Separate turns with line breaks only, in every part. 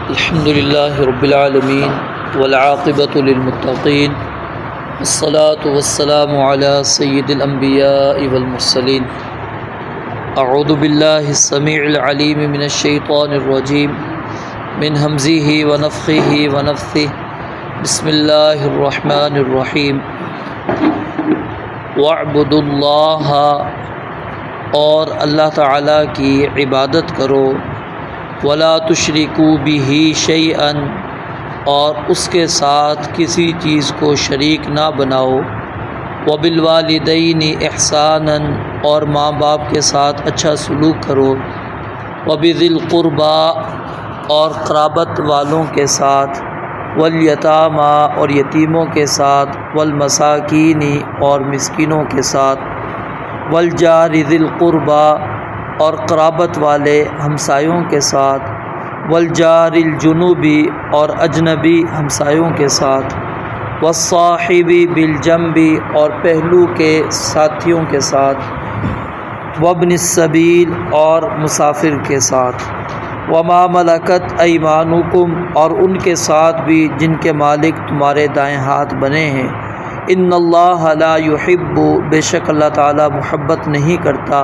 الحمد للہ رب العالمین والعاقبۃ للمتقین والصلاة والسلام علی سید الانبیاء والمرسلین اعوذ باللہ السمیع العلیم من الشیطان الرجیم من ہمزہ ونفخہ ونفثہ بسم اللہ الرحمن الرحیم وَاعْبُدُوا اللَّهَ اور اللہ تعالیٰ کی عبادت کرو وَلَا تُشْرِكُوا بِهِ شَيْئًا اور اس کے ساتھ کسی چیز کو شریک نہ بناؤ وَبِالْوَالِدَيْنِ إِحْسَانًا اور ماں باپ کے ساتھ اچھا سلوک کرو وَبِذِي الْقُرْبَى اور قرابت والوں کے ساتھ والیتامی اور یتیموں کے ساتھ والمساکین اور مسکینوں کے ساتھ والجار ذی القربى اور قرابت والے ہمسایوں کے ساتھ والجار الجنوبی اور اجنبی ہمسایوں کے ساتھ والصاحب بالجنب اور پہلو کے ساتھیوں کے ساتھ وابن السبیل اور مسافر کے ساتھ وما ملکت ایمانکم اور ان کے ساتھ بھی جن کے مالک تمہارے دائیں ہاتھ بنے ہیں ان اللہ لا یحب بے شک اللہ تعالی محبت نہیں کرتا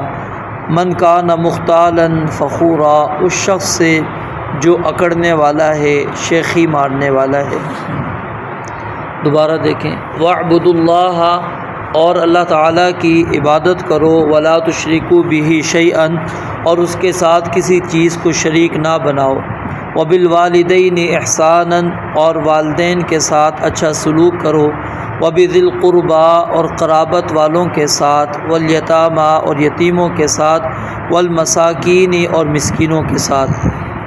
من کان مختالا فخورا اس شخص سے جو اکڑنے والا ہے شیخی مارنے والا ہے۔ دوبارہ دیکھیں وَاعْبُدُوا اللَّهَ اور اللہ تعالیٰ کی عبادت کرو وَلَا تُشْرِكُوا بِهِ شَيْئًا اور اس کے ساتھ کسی چیز کو شریک نہ بناؤ وَبِالْوَالِدَيْنِ إِحْسَانًا اور والدین کے ساتھ اچھا سلوک کرو وَبِذِي الْقُرْبَى اور قرابت والوں کے ساتھ والیتامی اور یتیموں کے ساتھ والمساکین اور مسکینوں کے ساتھ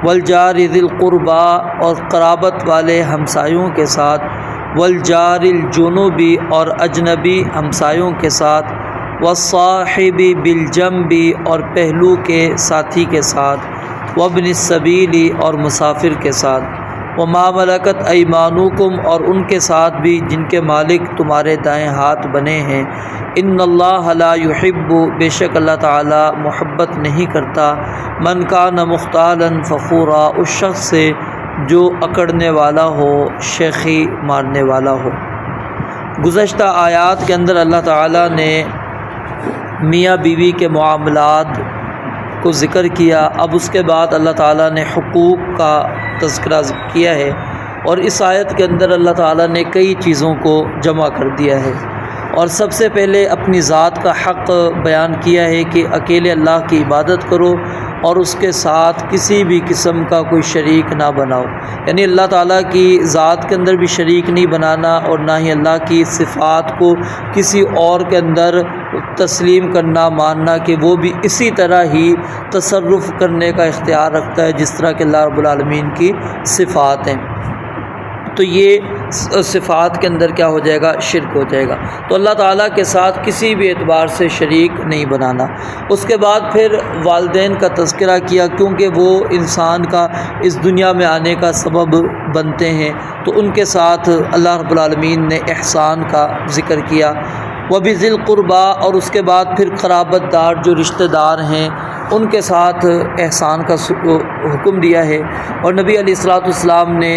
والجار ذی القربى اور قرابت والے ہمسایوں کے ساتھ والجار الجنوبی اور اجنبی ہمسایوں کے ساتھ والصاحب بالجنب اور پہلو کے ساتھی کے ساتھ وابن السبیل اور مسافر کے ساتھ وما ملکت ایمانکم اور ان کے ساتھ بھی جن کے مالک تمہارے دائیں ہاتھ بنے ہیں ان اللہ لا یحب بے شک اللہ تعالی محبت نہیں کرتا من کان مختالا فخورا اس شخص سے جو اکڑنے والا ہو شیخی مارنے والا ہو۔ گزشتہ آیات کے اندر اللہ تعالی نے میاں بیوی کے معاملات کو ذکر کیا، اب اس کے بعد اللہ تعالیٰ نے حقوق کا تذکرہ کیا ہے، اور اس آیت کے اندر اللہ تعالیٰ نے کئی چیزوں کو جمع کر دیا ہے، اور سب سے پہلے اپنی ذات کا حق بیان کیا ہے کہ اکیلے اللہ کی عبادت کرو اور اس کے ساتھ کسی بھی قسم کا کوئی شریک نہ بناؤ، یعنی اللہ تعالیٰ کی ذات کے اندر بھی شریک نہیں بنانا، اور نہ ہی اللہ کی صفات کو کسی اور کے اندر تسلیم کرنا ماننا کہ وہ بھی اسی طرح ہی تصرف کرنے کا اختیار رکھتا ہے جس طرح کہ اللہ رب العالمین کی صفات ہیں، تو یہ صفات کے اندر کیا ہو جائے گا؟ شرک ہو جائے گا۔ تو اللہ تعالیٰ کے ساتھ کسی بھی اعتبار سے شریک نہیں بنانا۔ اس کے بعد پھر والدین کا تذکرہ کیا، کیونکہ وہ انسان کا اس دنیا میں آنے کا سبب بنتے ہیں، تو ان کے ساتھ اللہ رب العالمین نے احسان کا ذکر کیا۔ وَبِذِي الْقُرْبَى اور اس کے بعد پھر قرابت دار جو رشتہ دار ہیں ان کے ساتھ احسان کا حکم دیا ہے، اور نبی علیہ الصلوۃ والسلام نے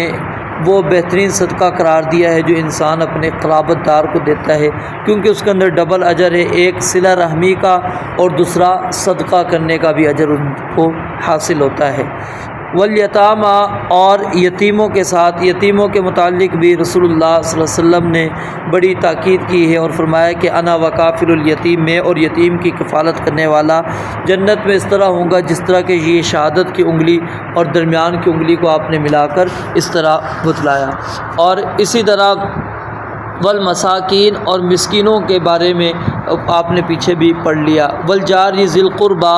وہ بہترین صدقہ قرار دیا ہے جو انسان اپنے قرابت دار کو دیتا ہے، کیونکہ اس کے اندر ڈبل اجر ہے، ایک صلہ رحمی کا اور دوسرا صدقہ کرنے کا بھی اجر ان کو حاصل ہوتا ہے۔ والیتامی اور یتیموں کے ساتھ، یتیموں کے متعلق بھی رسول اللہ صلی اللہ علیہ وسلم نے بڑی تاکید کی ہے اور فرمایا کہ انا وکافل الیتیم، میں اور یتیم کی کفالت کرنے والا جنت میں اس طرح ہوں گا جس طرح کہ یہ شہادت کی انگلی اور درمیان کی انگلی کو آپ نے ملا کر اس طرح بتلایا۔ اور اسی طرح والمساکین اور مسکینوں کے بارے میں آپ نے پیچھے بھی پڑھ لیا۔ والجار ذی القربى،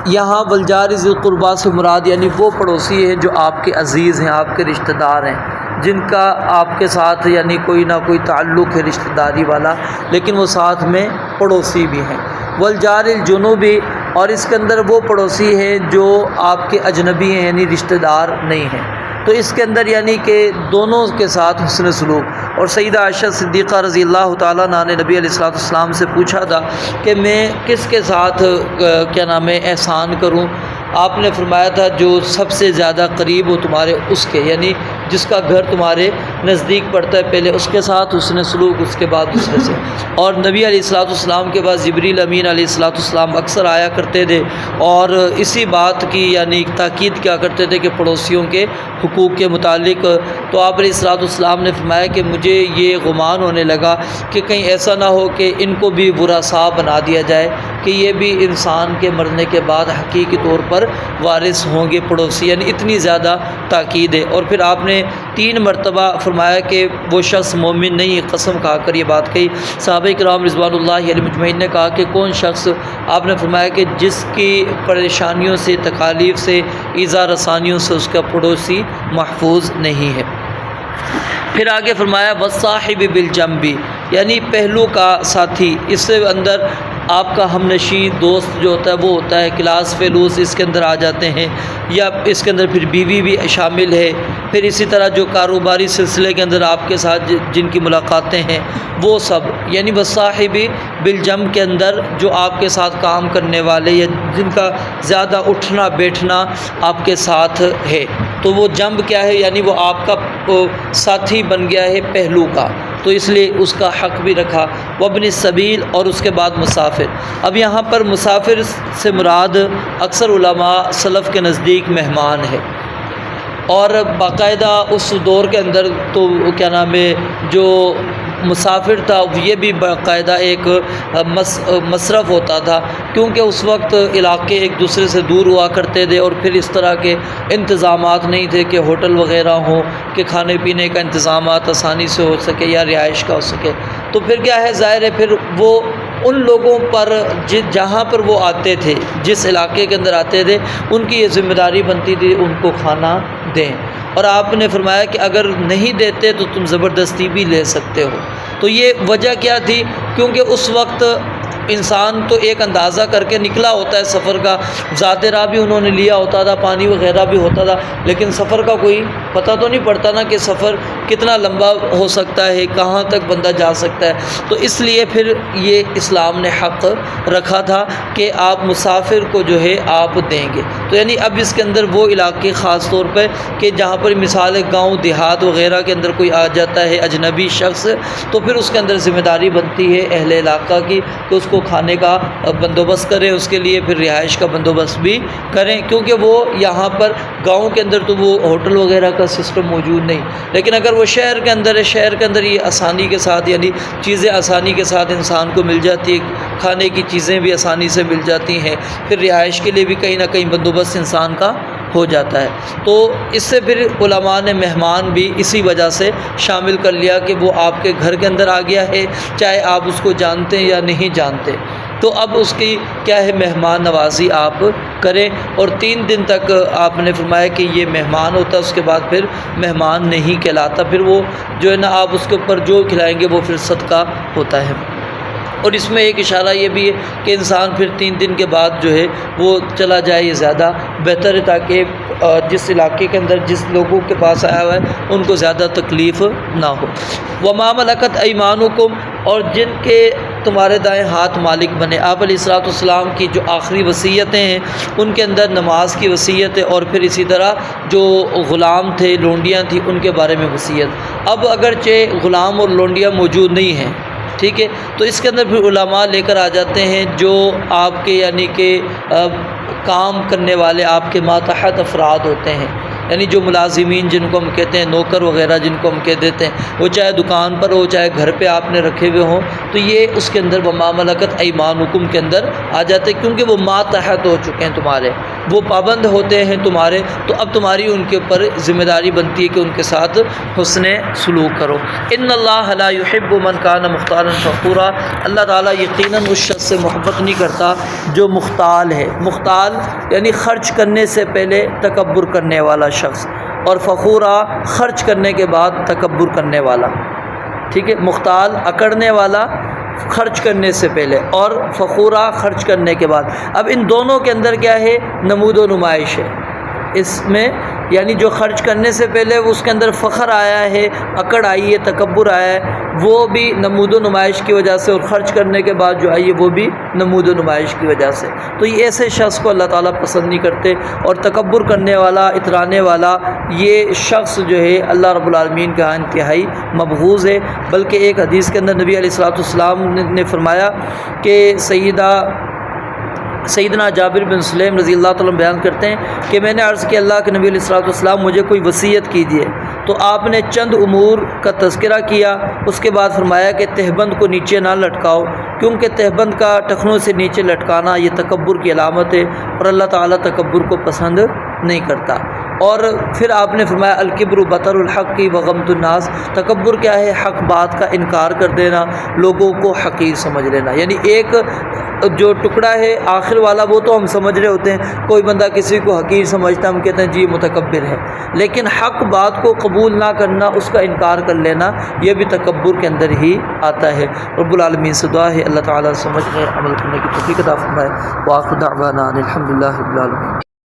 یہاں والجار ذی القربى سے مراد یعنی وہ پڑوسی ہیں جو آپ کے عزیز ہیں، آپ کے رشتہ دار ہیں، جن کا آپ کے ساتھ یعنی کوئی نہ کوئی تعلق ہے رشتہ داری والا، لیکن وہ ساتھ میں پڑوسی بھی ہیں۔ والجار الجنوبی اور اس کے اندر وہ پڑوسی ہیں جو آپ کے اجنبی ہیں یعنی رشتہ دار نہیں ہیں، تو اس کے اندر یعنی کہ دونوں کے ساتھ حسن سلوک۔ اور سیدہ عائشہ صدیقہ رضی اللہ تعالیٰ عنہ نے نبی علیہ الصلوۃ والسلام سے پوچھا تھا کہ میں کس کے ساتھ احسان کروں، آپ نے فرمایا تھا جو سب سے زیادہ قریب ہو تمہارے اس کے، یعنی جس کا گھر تمہارے نزدیک پڑتا ہے پہلے اس کے ساتھ حسن سلوک، اس کے بعد دوسرے سے۔ اور نبی علیہ الصلوۃ والسلام کے بعد جبریل امین علیہ الصلوۃ والسلام اکثر آیا کرتے تھے اور اسی بات کی یعنی تاکید کیا کرتے تھے کہ پڑوسیوں کے حقوق کے متعلق۔ تو آپ علیہ الصلوۃ والسلام نے فرمایا کہ مجھے یہ گمان ہونے لگا کہ کہیں ایسا نہ ہو کہ ان کو بھی برا صاحب بنا دیا جائے کہ یہ بھی انسان کے مرنے کے بعد حقیقی طور پر وارث ہوں گے پڑوسی، یعنی اتنی زیادہ تاکید ہے۔ اور پھر آپ نے 3 مرتبہ فرمایا کہ وہ شخص مومن نہیں، قسم کھا کر یہ بات کہی۔ صحابہ کرام رضوان اللہ علیہم اجمعین نے کہا کہ کون شخص؟ آپ نے فرمایا کہ جس کی پریشانیوں سے، تکالیف سے، ایذا رسانیوں سے اس کا پڑوسی محفوظ نہیں ہے۔ پھر آگے فرمایا والصاحب بالجنب، یعنی پہلو کا ساتھی، اس سے اندر آپ کا ہم نشین دوست جو ہوتا ہے وہ ہوتا ہے، کلاس فیلوز اس کے اندر آ جاتے ہیں، یا اس کے اندر پھر بیوی بھی شامل ہے، پھر اسی طرح جو کاروباری سلسلے کے اندر آپ کے ساتھ جن کی ملاقاتیں ہیں وہ سب، یعنی والصاحب بالجنب کے اندر جو آپ کے ساتھ کام کرنے والے یا جن کا زیادہ اٹھنا بیٹھنا آپ کے ساتھ ہے، تو وہ جنب کیا ہے؟ یعنی وہ آپ کا ساتھی بن گیا ہے پہلو کا، تو اس لیے اس کا حق بھی رکھا۔ وابن السبیل، اور اس کے بعد مسافر۔ اب یہاں پر مسافر سے مراد اکثر علماء سلف کے نزدیک مہمان ہے، اور باقاعدہ اس دور کے اندر تو کیا نام ہے جو مسافر تھا یہ بھی باقاعدہ ایک مصرف ہوتا تھا، کیونکہ اس وقت علاقے ایک دوسرے سے دور ہوا کرتے تھے اور پھر اس طرح کے انتظامات نہیں تھے کہ ہوٹل وغیرہ ہوں کہ کھانے پینے کا انتظامات آسانی سے ہو سکے یا رہائش کا ہو سکے، تو پھر کیا ہے، ظاہر ہے پھر وہ ان لوگوں پر جہاں پر وہ آتے تھے، جس علاقے کے اندر آتے تھے، ان کی یہ ذمہ داری بنتی تھی ان کو کھانا دیں، اور آپ نے فرمایا کہ اگر نہیں دیتے تو تم زبردستی بھی لے سکتے ہو۔ تو یہ وجہ کیا تھی؟ کیونکہ اس وقت انسان تو ایک اندازہ کر کے نکلا ہوتا ہے سفر کا، ذات راہ بھی انہوں نے لیا ہوتا تھا، پانی وغیرہ بھی ہوتا تھا، لیکن سفر کا کوئی پتہ تو نہیں پڑتا نا کہ سفر کتنا لمبا ہو سکتا ہے، کہاں تک بندہ جا سکتا ہے، تو اس لیے پھر یہ اسلام نے حق رکھا تھا کہ آپ مسافر کو جو ہے آپ دیں گے۔ تو یعنی اب اس کے اندر وہ علاقے خاص طور پہ کہ جہاں پر مثال گاؤں دیہات وغیرہ کے اندر کوئی آ جاتا ہے اجنبی شخص، تو پھر اس کے اندر ذمہ داری بنتی ہے اہل علاقہ کی کہ اس کو کھانے کا بندوبست کریں، اس کے لیے پھر رہائش کا بندوبست بھی کریں، کیونکہ وہ یہاں پر گاؤں کے اندر تو وہ ہوٹل وغیرہ کا سسٹم موجود نہیں، لیکن اگر وہ شہر کے اندر ہے، شہر کے اندر یہ آسانی کے ساتھ یعنی چیزیں آسانی کے ساتھ انسان کو مل جاتی ہے، کھانے کی چیزیں بھی آسانی سے مل جاتی ہیں، پھر رہائش کے لیے بھی کہیں نہ کہیں بندوبست انسان کا ہو جاتا ہے۔ تو اس سے پھر علماء نے مہمان بھی اسی وجہ سے شامل کر لیا کہ وہ آپ کے گھر کے اندر آ گیا ہے، چاہے آپ اس کو جانتے ہیں یا نہیں جانتے، تو اب اس کی کیا ہے مہمان نوازی آپ کریں، اور 3 دن تک آپ نے فرمایا کہ یہ مہمان ہوتا ہے، اس کے بعد پھر مہمان نہیں کہلاتا، پھر وہ جو ہے نا آپ اس کے اوپر جو کھلائیں گے وہ پھر صدقہ ہوتا ہے۔ اور اس میں ایک اشارہ یہ بھی ہے کہ انسان پھر 3 دن کے بعد جو ہے وہ چلا جائے، یہ زیادہ بہتر ہے، تاکہ جس علاقے کے اندر جس لوگوں کے پاس آیا ہوا ہے ان کو زیادہ تکلیف نہ ہو۔ وما ملکت ایمانکم، اور جن کے تمہارے دائیں ہاتھ مالک بنے۔ آپ علیہ الصلوۃ والسلام کی جو آخری وصیتیں ہیں ان کے اندر نماز کی وصیت ہے، اور پھر اسی طرح جو غلام تھے، لونڈیاں تھیں، ان کے بارے میں وصیت۔ اب اگرچہ غلام اور لونڈیاں موجود نہیں ہیں، ٹھیک ہے، تو اس کے اندر پھر علماء لے کر آ جاتے ہیں جو آپ کے یعنی کہ کام کرنے والے آپ کے ماتحت افراد ہوتے ہیں، یعنی جو ملازمین جن کو ہم کہتے ہیں، نوکر وغیرہ جن کو ہم کہہ دیتے ہیں، وہ چاہے دکان پر ہو چاہے گھر پہ آپ نے رکھے ہوئے ہوں، تو یہ اس کے اندر وما ملکت ایمانکم کے اندر آ جاتے ہیں، کیونکہ وہ ماتحت ہو چکے ہیں تمہارے، وہ پابند ہوتے ہیں تمہارے، تو اب تمہاری ان کے اوپر ذمہ داری بنتی ہے کہ ان کے ساتھ حسن سلوک کرو۔ ان اللہ لا يحب من کان مختالا فخورا، اللہ تعالیٰ یقیناً اس شخص سے محبت نہیں کرتا جو مختال ہے۔ مختال یعنی خرچ کرنے سے پہلے تکبر کرنے والا شخص، اور فخورا خرچ کرنے کے بعد تکبر کرنے والا، ٹھیک ہے، مختال اکڑنے والا خرچ کرنے سے پہلے، اور فخورا خرچ کرنے کے بعد۔ اب ان دونوں کے اندر کیا ہے؟ نمود و نمائش ہے، اس میں یعنی جو خرچ کرنے سے پہلے اس کے اندر فخر آیا ہے، اکڑ آئی ہے، تکبر آیا ہے، وہ بھی نمود و نمائش کی وجہ سے، اور خرچ کرنے کے بعد جو آئی ہے وہ بھی نمود و نمائش کی وجہ سے۔ تو یہ ایسے شخص کو اللہ تعالیٰ پسند نہیں کرتے، اور تکبر کرنے والا، اترانے والا، یہ شخص جو ہے اللہ رب العالمین کا انتہائی مبغوض ہے۔ بلکہ ایک حدیث کے اندر نبی علیہ الصلوۃ والسلام نے فرمایا کہ سیدنا جابر بن سلیم رضی اللہ تعالیٰ عنہ بیان کرتے ہیں کہ میں نے عرض کیا اللہ کے نبی علیہ الصلوۃ والسلام مجھے کوئی وصیت کیجیے، تو آپ نے چند امور کا تذکرہ کیا، اس کے بعد فرمایا کہ تہبند کو نیچے نہ لٹکاؤ، کیونکہ تہبند کا ٹخنوں سے نیچے لٹکانا یہ تکبر کی علامت ہے، اور اللہ تعالیٰ تکبر کو پسند نہیں کرتا۔ اور پھر آپ نے فرمایا الکبر بطر الحق کی وغمت الناس، تکبر کیا ہے؟ حق بات کا انکار کر دینا، لوگوں کو حقیر سمجھ لینا۔ یعنی ایک جو ٹکڑا ہے آخر والا وہ تو ہم سمجھ رہے ہوتے ہیں، کوئی بندہ کسی کو حقیر سمجھتا ہے، ہم کہتے ہیں جی متکبر ہے، لیکن حق بات کو قبول نہ کرنا، اس کا انکار کر لینا، یہ بھی تکبر کے اندر ہی آتا ہے۔ رب العالمین سے دعا ہے اللہ تعالیٰ سمجھنے عمل کرنے کی توفیق عطا فرمائے۔ وآخر دعوانا ان الحمد للہ رب العالمین۔